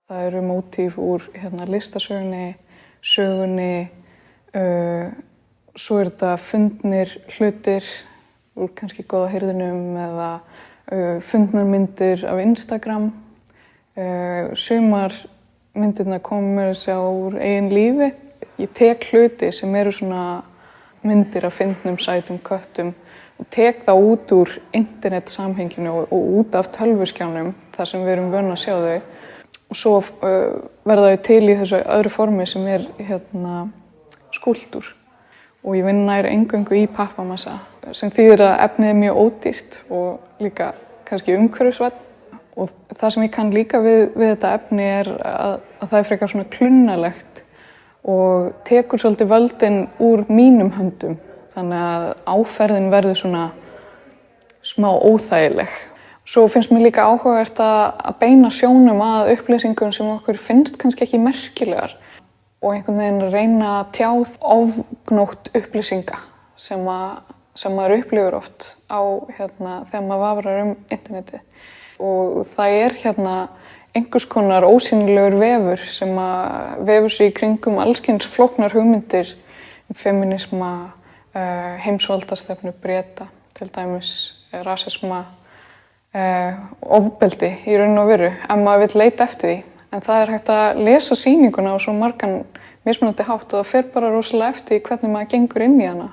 Það eru mótíf úr listasögunni, sögunni, svo þetta fundnir hlutir úr kannski góða hirðinum eða fundnar myndir af Instagram. Sumar myndirnar koma mér að sjá úr eigin lífi. Ég tek hluti sem eru svona myndir af fyndnum sætum köttum og tek það út úr internetsamhenginu og út af tölvuskjánum þar sem við erum vön að sjá þau. Og svo verða þau til í þessu öðru formi sem er skúlptúr. Og ég vinn nær eingöngu í pappamassa sem þýðir að efnið er mjög ódýrt og líka kannski umhverfisvænn. Og það sem ég kann líka við þetta efni er að það er frekar svona klunnalegt og tekur svolítið völdin úr mínum höndum. Þannig að áferðin verður svona smá óþægileg. Svo finnst mér líka áhugavert að beina sjónum að upplýsingum sem okkur finnst kannski ekki merkilegar og einhvern veginn reyna að tjáð ofgnótt upplýsinga sem maður upplifir oft á þegar maður vafrar internetið. Og það er einhvers konar ósýnilegur vefur sem vefur sig í kringum allskyns flóknar hugmyndir, feminisma, heimsvaldastefnu Breta, til dæmis rasisma, ofbeldi í raun og veru, ef maður vill leita eftir því. En það er hægt að lesa sýninguna á svo margan mismunandi hátt og það fer bara rosalega eftir hvernig maður gengur inn í hana,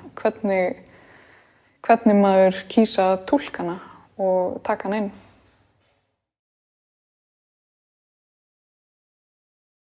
hvernig maður kýs að túlka hana og taka hana inn.